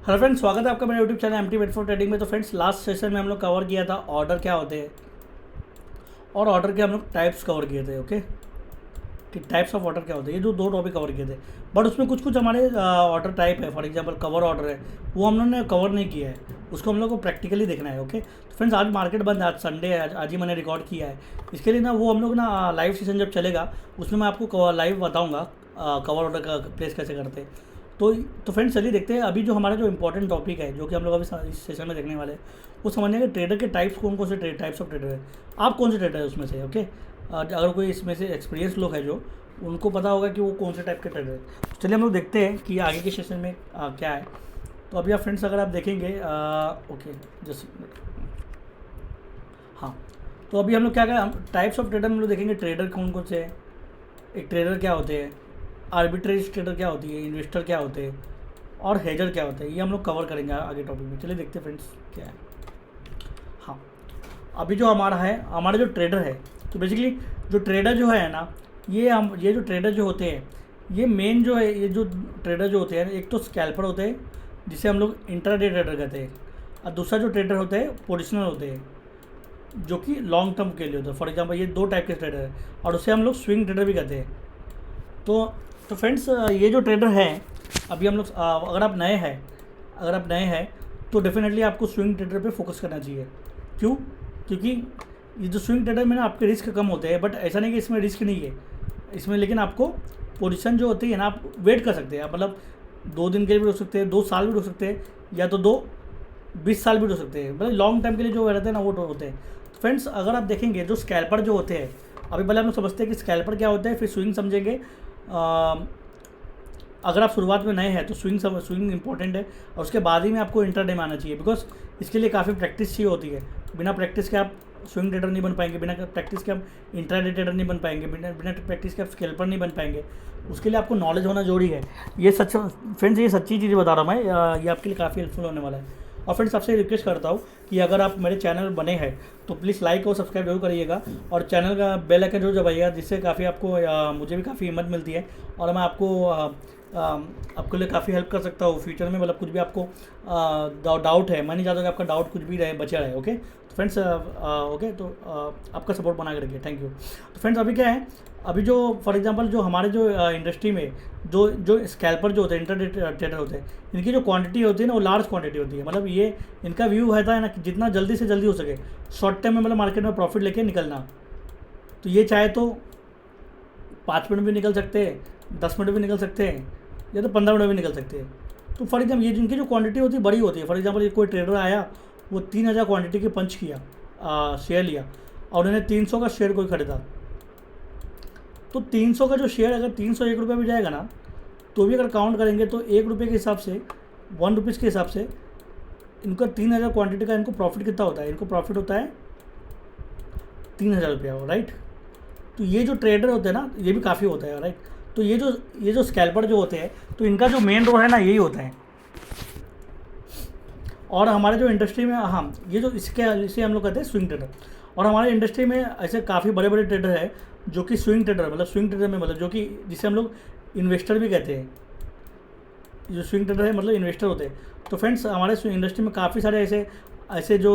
Hello friends, स्वागत है आपका मेरे YouTube channel MT wait for trading में। तो फ्रेंड्स, लास्ट सेशन में हम लोग कवर किया था ऑर्डर क्या होते हैं और ऑर्डर के हम लोग टाइप्स कवर किए थे। ओके, कि टाइप्स ऑफ ऑर्डर क्या होते हैं, ये जो दो टॉपिक कवर किए थे। बट उसमें कुछ कुछ हमारे ऑर्डर टाइप है, फॉर एग्जांपल कवर ऑर्डर है, वो हम लोगों ने कवर नहीं किया है, उसको हम लोग को प्रैक्टिकली देखना है। ओके, तो फ्रेंड्स आज मार्केट बंद है, आज संडे है, आज ही मैंने रिकॉर्ड किया है। इसके लिए ना वो हम लोग ना लाइव सेशन जब चलेगा उसमें मैं आपको लाइव बताऊँगा कवर ऑर्डर का प्लेस कैसे करते हैं। तो फ्रेंड्स चलिए देखते हैं। अभी जो हमारा जो इंपॉर्टेंट टॉपिक है, जो कि हम लोग अभी इस सेशन में देखने वाले हैं, वो समझने के ट्रेडर के टाइप्स कौन कौन से टाइप्स ऑफ ट्रेडर है, आप कौन से ट्रेडर है उसमें से। ओके, अगर कोई इसमें से एक्सपीरियंस लोग हैं जो उनको पता होगा कि वो कौन से टाइप के ट्रेडर है। तो चलिए हम लोग देखते हैं कि आगे के सेशन में क्या है। तो अभी आप फ्रेंड्स अगर आप देखेंगे ओके जस्ट हाँ, तो अभी हम लोग क्या टाइप्स ऑफ ट्रेडर हम लोग देखेंगे, ट्रेडर कौन कौन से हैं, एक ट्रेडर क्या होते हैं, आर्बिट्रेज ट्रेडर क्या होती है, इन्वेस्टर क्या होते हैं और हेजर क्या होता है, ये हम लोग कवर करेंगे आगे टॉपिक में। चलिए देखते हैं फ्रेंड्स क्या है। हाँ, अभी जो हमारा जो ट्रेडर है, तो बेसिकली जो ट्रेडर जो है ना, ये जो ट्रेडर जो होते हैं, ये मेन जो है, ये जो ट्रेडर जो होते हैं, एक तो स्कैल्पर होते हैं जिसे हम लोग इंट्राडे ट्रेडर कहते हैं, और दूसरा जो ट्रेडर होते हैं पोजिशनल होते हैं जो कि लॉन्ग टर्म के लिए होते हैं। फॉर एग्जांपल ये दो टाइप के ट्रेडर है और उसे हम लोग स्विंग ट्रेडर भी कहते हैं। तो फ्रेंड्स ये जो ट्रेडर है, अभी हम लोग अगर आप नए हैं तो डेफिनेटली आपको स्विंग ट्रेडर पे फोकस करना चाहिए। क्यों? क्योंकि ये जो स्विंग ट्रेडर में ना आपके रिस्क कम होते हैं, बट ऐसा नहीं कि इसमें रिस्क नहीं है इसमें, लेकिन आपको पोजीशन जो होती है ना, आप वेट कर सकते हैं। आप मतलब 2 दिन के लिए भी रुक सकते हैं, 2 साल भी रुक सकते हैं, या तो 20 साल भी रुक सकते हैं। मतलब लॉन्ग टर्म के लिए जो रहते हैं ना वो होते हैं। तो फ्रेंड्स अगर आप देखेंगे जो स्कैल्पर जो होते हैं, अभी पहले हम लोग समझते हैं कि स्कैल्पर क्या होता है, फिर स्विंग समझेंगे। अगर आप शुरुआत में नए हैं तो स्विंग इंपॉर्टेंट है, और उसके बाद ही में आपको इंट्राडे में आना चाहिए, बिकॉज इसके लिए काफ़ी प्रैक्टिस चाहिए होती है। बिना प्रैक्टिस के आप स्विंग ट्रेडर नहीं बन पाएंगे, बिना प्रैक्टिस के आप इंट्राडे ट्रेडर नहीं बन पाएंगे, बिना प्रैक्टिस के आप स्कैल्पर नहीं बन पाएंगे। उसके लिए आपको नॉलेज होना जरूरी है। ये सच फ्रेंड्स, ये सच्ची चीज़ बता रहा हूँ मैं, ये आपके लिए काफ़ी हेल्पफुल होने वाला है। और फ्रेंड्स आपसे रिक्वेस्ट करता हूँ कि अगर आप मेरे चैनल बने हैं तो प्लीज़ लाइक और सब्सक्राइब जरूर करिएगा, और चैनल का बेल आइकन जरूर दबाइएगा, जिससे काफ़ी आपको मुझे भी काफ़ी हिम्मत मिलती है, और मैं आपके लिए काफ़ी हेल्प कर सकता हूँ फ्यूचर में। मतलब कुछ भी आपको डाउट है, मैं नहीं चाहता कि आपका डाउट कुछ भी रहे, बचा रहे। ओके, तो फ्रेंड्स ओके, तो आपका सपोर्ट बना के रखिए, थैंक यू। तो फ्रेंड्स अभी क्या है, अभी जो फॉर एग्जांपल जो हमारे जो इंडस्ट्री में जो स्कैल्पर जो होते हैं, इंट्राडे ट्रेडर होते हैं, इनकी जो क्वांटिटी होती है ना वो लार्ज क्वांटिटी होती है। मतलब ये इनका व्यू रहता है ना कि जितना जल्दी से जल्दी हो सके शॉर्ट टाइम में मतलब मार्केट में प्रॉफिट लेके निकलना। तो ये चाहे तो 5 मिनट भी निकल सकते हैं, 10 मिनट भी निकल सकते हैं, या तो 15 मिनट भी निकल सकते हैं। तो फॉर एग्जाम्पल ये जिनकी जो क्वांटिटी होती है बड़ी होती है। फॉर एग्जाम्पल ये कोई ट्रेडर आया, वो 3000 क्वांटिटी के पंच किया, शेयर लिया, और उन्हें 300 का शेयर कोई खरीदा। तो 300 का जो शेयर अगर 301 रुपये भी जाएगा ना, तो भी अगर काउंट करेंगे तो 1 रुपये के हिसाब से, 1 रुपीज़ के हिसाब से इनका 3000 क्वांटिटी का इनको प्रॉफिट कितना होता है, इनको प्रॉफिट होता है 3000 रुपया, राइट। तो ये जो ट्रेडर होते हैं ना, ये भी काफ़ी होता है, राइट। तो ये जो स्कैल्पर जो होते हैं, तो इनका जो मेन रोल है ना यही होता है। और हमारे जो इंडस्ट्री में, हाँ, ये जो इसे हम लोग कहते हैं स्विंग ट्रेडर। और हमारे इंडस्ट्री में ऐसे काफ़ी बड़े बड़े ट्रेडर है जो कि स्विंग ट्रेडर में मतलब जो कि जिसे हम लोग इन्वेस्टर भी कहते हैं। जो स्विंग ट्रेडर है मतलब इन्वेस्टर होते हैं। तो फ्रेंड्स हमारे इंडस्ट्री में काफ़ी सारे ऐसे जो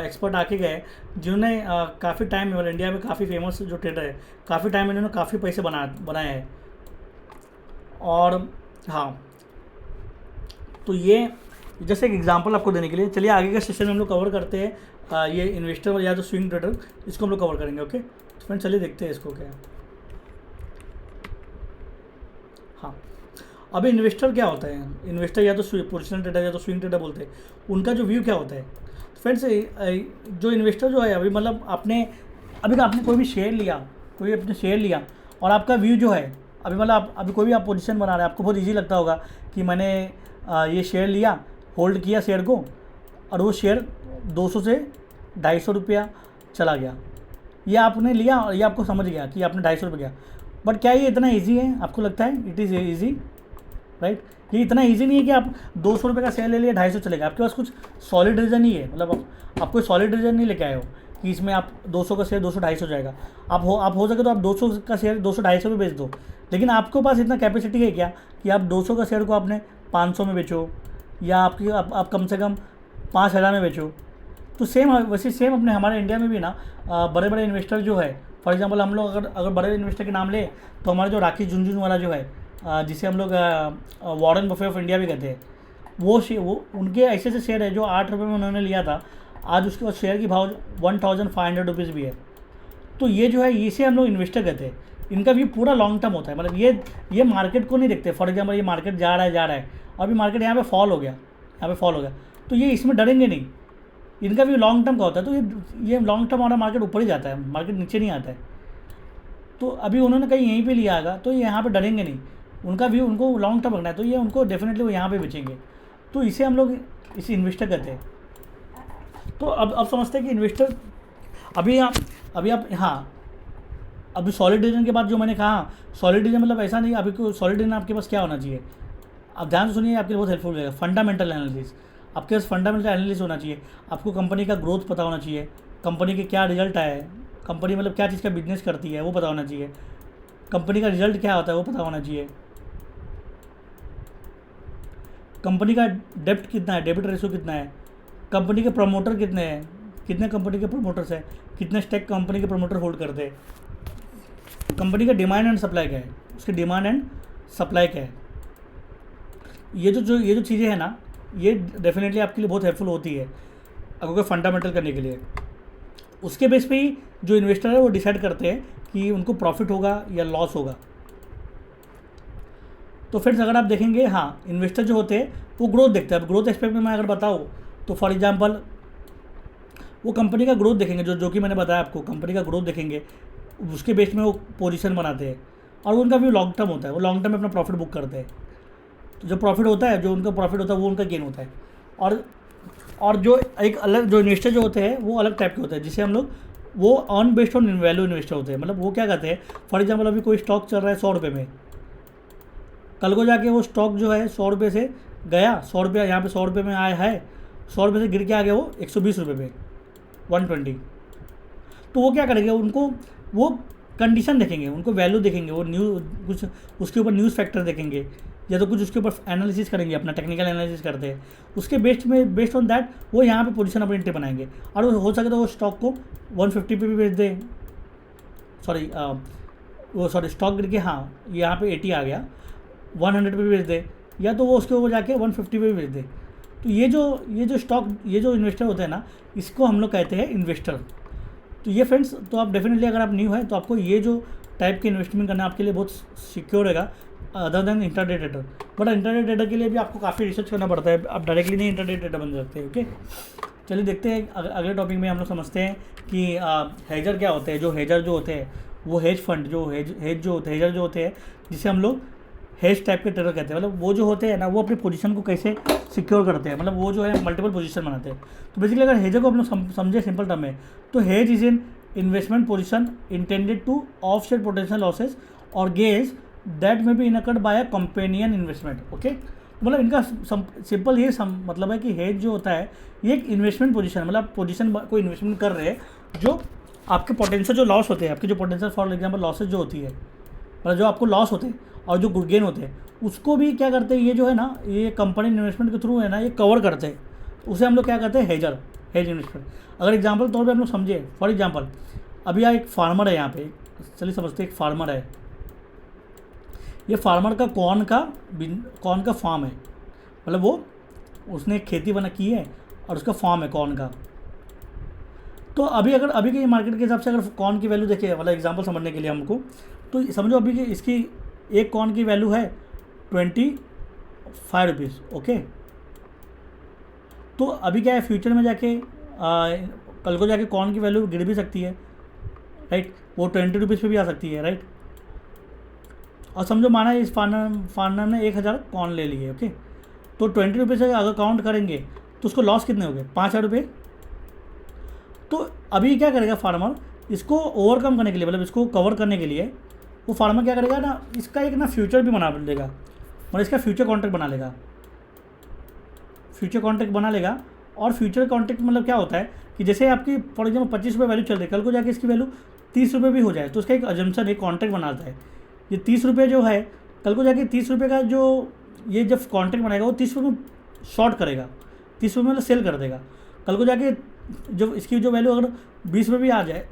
एक्सपर्ट आके गए, जिन्होंने काफ़ी टाइम में, मतलब इंडिया में काफ़ी फेमस जो ट्रेडर है, काफ़ी टाइम में इन्होंने काफ़ी पैसे बनाए हैं। और हाँ, तो ये जैसे एक एग्जांपल आपको देने के लिए, चलिए आगे के सेशन में हम लोग कवर करते हैं ये इन्वेस्टर या तो स्विंग ट्रेडर, इसको हम लोग कवर करेंगे। ओके, तो फ्रेंड्स चलिए देखते हैं इसको क्या है। हाँ, अभी इन्वेस्टर क्या होता है, इन्वेस्टर या तो पोजिशनल ट्रेडर या तो स्विंग ट्रेडर बोलते हैं, उनका जो व्यू क्या होता है। फ्रेंड्स जो इन्वेस्टर जो है, अभी मतलब आपने कोई भी शेयर लिया, और आपका व्यू जो है, अभी मतलब अभी कोई भी आप पोजीशन बना रहे हैं, आपको बहुत इजी लगता होगा कि मैंने ये शेयर लिया, होल्ड किया शेयर को, और वो शेयर 200 से 250 रुपया चला गया। ये आपने लिया और ये आपको समझ गया कि आपने 250 रुपये गया। बट क्या ये इतना ईजी है? आपको लगता है इट इज़ ईजी, राइट? ये इतना ईजी नहीं है कि आप 200 रुपये का शेयर ले लिया, 250 चलेगा। आपके पास कुछ सॉलिड रीज़न ही है, मतलब आप कोई सॉलिड रीज़न नहीं लेके आए हो कि इसमें आप 200 का शेयर 200-250 हो जाएगा। आप हो सके तो आप 200 का शेयर 200-250 में बेच दो, लेकिन आपके पास इतना कैपेसिटी है क्या कि आप 200 का शेयर को आपने 500 में बेचो, या आपकी आप कम से कम 5,000 में बेचो। तो सेम वैसे सेम अपने हमारे इंडिया में भी ना बड़े बड़े इन्वेस्टर जो है, फॉर एग्जांपल हम लोग अगर बड़े इन्वेस्टर के नाम ले तो हमारा जो राकेश झुनझुनवाला जो है, जिसे हम लोग वॉरेन बफे ऑफ इंडिया भी कहते हैं, वो उनके ऐसे ऐसे शेयर है जो 8 रुपये में उन्होंने लिया था, आज उसके बाद शेयर की भाव 1,500 रुपीज़ भी है। तो ये जो है इसे हम लोग इन्वेस्टर कहते हैं। इनका भी पूरा लॉन्ग टर्म होता है, मतलब ये मार्केट को नहीं देखते। फॉर एग्जांपल ये मार्केट जा रहा है, अभी मार्केट यहाँ पे फॉल हो गया, तो ये इसमें डरेंगे नहीं। इनका भी लॉन्ग टर्म का होता है, तो ये लॉन्ग टर्म हमारा मार्केट ऊपर ही जाता है, मार्केट नीचे नहीं आता है। तो अभी उन्होंने कहीं यहीं पे लिया आएगा तो ये यहाँ पे डरेंगे नहीं, उनका भी उनको लॉन्ग टर्म रखना है, तो ये उनको डेफिनेटली वो यहाँ पे बेचेंगे। तो इसे हम लोग इसे इन्वेस्टर कहते हैं। तो अब समझते हैं कि इन्वेस्टर अभी आप हाँ, अभी सॉलिड रीजन के बाद जो मैंने कहा, सॉलिड रीजन मतलब ऐसा नहीं, अभी को सॉलिड रीजन आपके पास क्या होना चाहिए, आप ध्यान से सुनिए, आपके लिए बहुत हेल्पफुल रहेगा। फंडामेंटल एनालिसिस, आपके पास फंडामेंटल एनालिसिस होना चाहिए। आपको कंपनी का ग्रोथ पता होना चाहिए, कंपनी के क्या रिजल्ट आया है, कंपनी मतलब क्या चीज़ का बिजनेस करती है वो पता होना चाहिए, कंपनी का रिजल्ट क्या होता है वो पता होना चाहिए, कंपनी का डेब्ट कितना है, डेबिट रेशो कितना है, कंपनी के प्रमोटर कितने हैं, कितने कंपनी के प्रमोटर्स हैं, कितने स्टेक कंपनी के प्रमोटर होल्ड करते हैं, कंपनी का डिमांड एंड सप्लाई क्या है, उसकी डिमांड एंड सप्लाई क्या है। ये जो चीज़ें हैं ना, ये डेफिनेटली आपके लिए बहुत हेल्पफुल होती है अगर कोई फंडामेंटल करने के लिए। उसके बेस पे ही जो इन्वेस्टर है वो डिसाइड करते हैं कि उनको प्रॉफिट होगा या लॉस होगा। तो फ्रेंड्स अगर आप देखेंगे, हाँ, इन्वेस्टर जो होते हैं वो ग्रोथ देखते हैं। अब ग्रोथ एस्पेक्ट में मैं अगर बताऊँ तो फॉर एग्जांपल वो कंपनी का ग्रोथ देखेंगे, जो कि मैंने बताया आपको, कंपनी का ग्रोथ देखेंगे, उसके बेस में वो पोजीशन बनाते हैं, और उनका भी लॉन्ग टर्म होता है, वो लॉन्ग टर्म में अपना प्रॉफिट बुक करते हैं। तो जो प्रॉफिट होता है, जो उनका प्रॉफिट होता है वो उनका गेन होता है। और जो एक अलग जो इन्वेस्टर जो होते हैं वो अलग टाइप के होते हैं, जिसे हम लोग वो on based on value investor होते हैं। मतलब वो क्या कहते हैं, फॉर एग्जाम्पल अभी कोई स्टॉक चल रहा है 100 रुपये में, कल को जाके वो स्टॉक जो है 100 रुपये से गया, 100 रुपये यहाँ पे 100 रुपये में आया है, 100 रुपये से गिर के आ गया वो 120 रुपये पे, 120। तो वो क्या करेंगे, उनको वो कंडीशन देखेंगे, उनको वैल्यू देखेंगे, वो कुछ उसके ऊपर न्यूज़ फैक्टर देखेंगे, या तो कुछ उसके ऊपर एनालिसिस करेंगे, अपना टेक्निकल एनालिसिस करते हैं, उसके बेस्ड ऑन दैट वो यहाँ पे पोजीशन अपनी एंट्री बनाएंगे। और हो सके तो वो स्टॉक को 150 पे भी बेच दे, स्टॉक गिर के हाँ यहाँ पे 80 आ गया, 100 पे भी बेच दे, या तो वो उसके ऊपर जाके 150 पे भी बेच दे। तो ये जो इन्वेस्टर होते हैं ना, इसको हम लोग कहते हैं इन्वेस्टर। तो ये फ्रेंड्स, तो आप डेफिनेटली अगर आप न्यू है तो आपको ये जो टाइप के इन्वेस्टमेंट करना आपके लिए बहुत सिक्योर रहेगा other than intraday trader. But intraday trader के लिए भी आपको काफ़ी रिसर्च करना पड़ता है, आप डायरेक्टली नहीं इंट्राडे ट्रेडर बन सकते। ओके, चलिए देखते हैं अगले टॉपिक में हम लोग समझते हैं कि हेजर क्या होते हैं। जो हेजर जो होते हैं वो हेज फंड जो हेजर जो होते हैं, जिसे हम लोग हेज टाइप के ट्रेडर कहते हैं। मतलब वो जो होते हैं ना, वो अपनी पोजीशन को कैसे सिक्योर करते हैं, मतलब वो जो है मल्टीपल पोजीशन बनाते हैं। तो बेसिकली अगर हेजर को हम लोग समझे सिंपल टर्म में, तो hedge is an investment position intended to offset potential losses or gains that may be incurred by a companion investment. Okay, मतलब इनका सिंपल ये मतलब है कि हेज जो होता है ये एक इन्वेस्टमेंट पोजीशन, मतलब पोजीशन कोई इन्वेस्टमेंट कर रहे हैं जो आपके पोटेंशियल जो लॉस होते हैं, आपके जो पोटेंशियल फॉर एग्जाम्पल लॉसेज जो होती है, मतलब जो आपको लॉस होते हैं और जो गुड गेन होते हैं, उसको भी क्या करते हैं, ये जो है ना, ये कंपनी इन्वेस्टमेंट के थ्रू है ना, ये कवर करते हैं। उसे हम लोग क्या कहते हैं, हेज इन्वेस्टमेंट। अगर एग्जाम्पल तौर पर हम लोग समझे, फॉर एग्जाम्पल अभी यहाँ एक फार्मर है, यहाँ पे चलिए समझते हैं, एक फार्मर है, ये फार्मर का कॉर्न का फार्म है, मतलब वो उसने खेती बना की है और उसका फार्म है कॉर्न का। तो अभी के मार्केट के हिसाब से अगर कॉर्न की वैल्यू देखिए, मतलब एग्जांपल समझने के लिए हमको, तो समझो अभी कि इसकी एक कॉर्न की वैल्यू है 25 रुपीज़। ओके, तो अभी क्या है, फ्यूचर में जाके कल को जाके कॉर्न की वैल्यू गिर भी सकती है, राइट, वो 20 रुपीज़ पे भी आ सकती है, राइट। और समझो माना इस फार्मर ने 1000 कॉर्न ले लिए। ओके, तो 20 रुपये से अगर काउंट करेंगे तो उसको लॉस कितने हो गए, 5000 रुपये। तो अभी क्या करेगा फार्मर, इसको ओवरकम करने के लिए, मतलब इसको कवर करने के लिए वो फार्मर क्या करेगा ना, इसका एक ना फ्यूचर भी बना देगा, मतलब इसका फ्यूचर कॉन्ट्रैक्ट बना लेगा, और फ्यूचर कॉन्ट्रैक्ट मतलब क्या होता है कि जैसे आपकी फॉर एग्जाम्पल 25 रुपये वैल्यू चल रही है, कल को जाके इसकी वैल्यू 30 रुपये भी हो जाए, तो उसका एक अजम्पशन, एक कॉन्ट्रैक्ट बनाता है। ये 30 रुपये जो है, कल को जाके 30 रुपये का जो ये जब कॉन्ट्रैक्ट बनाएगा वो 30 रुपये में शॉर्ट करेगा, 30 रुपये मतलब सेल कर देगा। कल को जाके जब इसकी जो वैल्यू अगर 20 रुपये भी आ जाए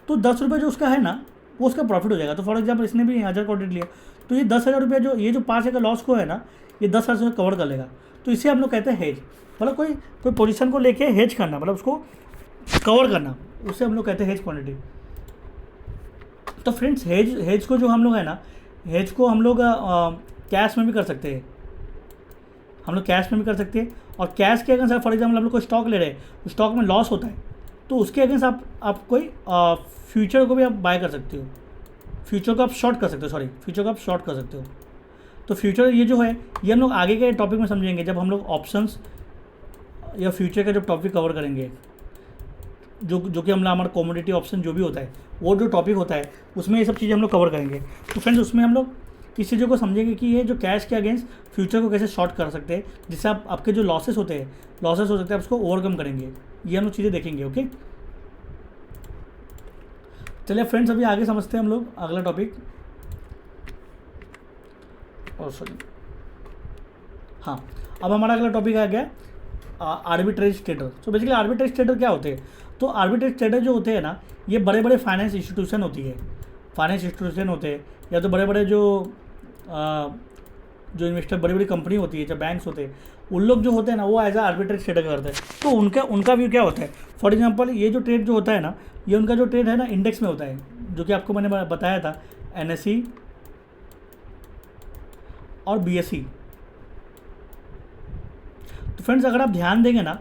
तो 10 रुपये जो उसका है ना वो उसका प्रॉफिट हो जाएगा। तो फॉर एग्जाम्पल इसने भी 1000 क्वांटिटी लिया, तो ये 10,000 रुपये जो ये जो 5 का लॉस को है ना, ये 10,000 से कवर कर लेगा। तो इसे हम लोग कहते हैं हेज, मतलब कोई पोजीशन को लेके हेज करना, मतलब उसको कवर करना, उससे हम लोग कहते हैं हेज क्वांटिटी। तो फ्रेंड्स हेज को जो हम लोग है ना, हेज को हम लोग कैश में भी कर सकते हैं, हम लोग कैश में भी कर सकते हैं। और कैश के अगेंस्ट फॉर एग्जाम्पल हम लोग कोई स्टॉक ले रहे हैं, तो स्टॉक में लॉस होता है, तो उसके अगेंस्ट आप कोई फ्यूचर को भी आप बाय कर सकते हो, फ्यूचर को आप शॉर्ट कर सकते हो, फ्यूचर को आप शॉर्ट कर सकते हो। तो फ्यूचर ये जो है ये हम लोग आगे के टॉपिक में समझेंगे, जब हम लोग ऑप्शंस या फ्यूचर का जब टॉपिक कवर करेंगे, जो कि हम लोग हमारा कमोडिटी ऑप्शन जो भी होता है, वो जो टॉपिक होता है उसमें ये सब चीज़ें हम लोग कवर करेंगे। तो फ्रेंड्स उसमें हम लोग इस चीज़ों को समझेंगे कि ये जो कैश के अगेंस्ट फ्यूचर को कैसे शॉर्ट कर सकते हैं, जिससे आपके जो लॉसेस हो सकते हैं आप उसको ओवरकम करेंगे, ये हम लोग चीज़ें देखेंगे। ओके, चलिए फ्रेंड्स अभी आगे समझते हैं हम लोग अगला टॉपिक। हाँ, अब हमारा अगला टॉपिक आ गया आर्बिट्रेज ट्रेडर। तो बेसिकली आर्बिट्रेज ट्रेडर क्या होते हैं? तो आर्बिट्रेज ट्रेडर जो होते हैं ना, ये बड़े बड़े फाइनेंस इंस्टीट्यूशन होती है, फाइनेंस इंस्टीट्यूशन होते हैं, या तो बड़े बड़े जो इन्वेस्टर बड़ी बड़ी कंपनी होती है, जो बैंक्स होते हैं, उन लोग जो होते हैं ना वो एज ए आर्बिट्रेज ट्रेडर करते हैं। तो उनका व्यू क्या होता है? फॉर एग्जांपल ये जो ट्रेड जो होता है ना, ये उनका जो ट्रेड है ना इंडेक्स में होता है, जो कि आपको मैंने बताया था NSE और BSE। तो फ्रेंड्स अगर आप ध्यान देंगे ना,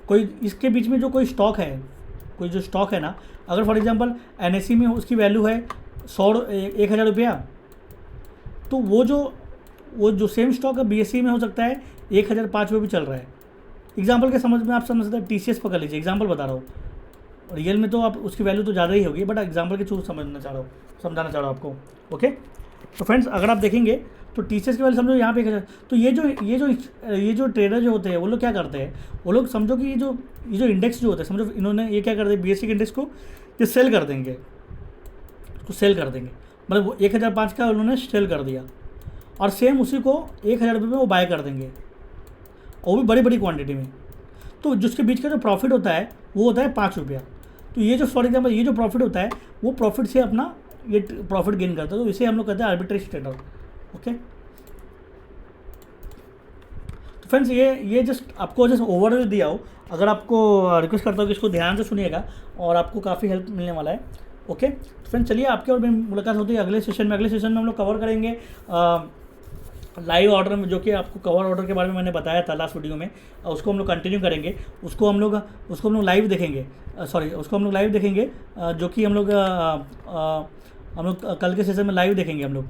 कोई इसके बीच में जो कोई स्टॉक है ना, अगर फॉर एग्जांपल NSE में उसकी वैल्यू है 1,000 रुपया, तो वो जो सेम स्टॉक है BSE में हो सकता है 1,005 रुपये भी चल रहा है। एग्जांपल के समझ में आप समझ सकते हैं, TCS पकड़ लीजिए, एग्जांपल बता रहा हूँ, रियल में तो आप उसकी वैल्यू तो ज़्यादा ही होगी, बट एग्जांपल के थ्रू समझाना चाह रहा हूँ आपको। ओके, तो फ्रेंड्स अगर आप देखेंगे तो TCS की वैल्यू समझो यहाँ पे 1,000। तो ये जो ट्रेडर जो होते हैं वो लोग क्या करते हैं, वो लोग समझो कि ये जो इंडेक्स जो होता है, समझो इन्होंने ये क्या कर दिया, BSE के इंडेक्स को ये सेल कर देंगे, उसको सेल कर देंगे, मतलब वो 1,005 का उन्होंने सेल कर दिया, और सेम उसी को 1,000 रुपये में वो बाय कर देंगे, और वो भी बड़ी बड़ी क्वांटिटी में। तो जिसके बीच का जो प्रॉफिट होता है वो होता है 5 रुपया। तो ये जो फॉर एग्जाम्पल ये जो प्रॉफिट होता है वो प्रॉफिट से अपना ये प्रॉफिट गेन करता है, तो इसे हम लोग कहते हैं आर्बिट्रेज ट्रेडर। ओके, तो फ्रेंड्स ये जस्ट आपको जस्ट ओवरव्यू दिया हो, अगर आपको रिक्वेस्ट करता हूँ कि इसको ध्यान से सुनिएगा और आपको काफ़ी हेल्प मिलने वाला है। ओके, तो फ्रेंड्स चलिए आपकी और मेरी मुलाकात होती है अगले सेशन में हम लोग कवर करेंगे लाइव ऑर्डर में, जो कि आपको कवर ऑर्डर के बारे में मैंने बताया था लास्ट वीडियो में, उसको हम लोग कंटिन्यू करेंगे, उसको हम लोग लाइव देखेंगे, जो कि हम लोग कल के सेशन में लाइव देखेंगे हम लोग,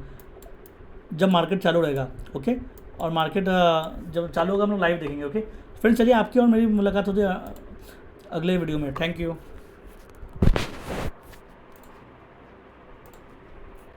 जब मार्केट चालू रहेगा। ओके, और मार्केट जब चालू होगा हम लोग लाइव देखेंगे। ओके फ्रेंड्स, चलिए आपकी और मेरी मुलाकात होती है अगले वीडियो में। Thank you.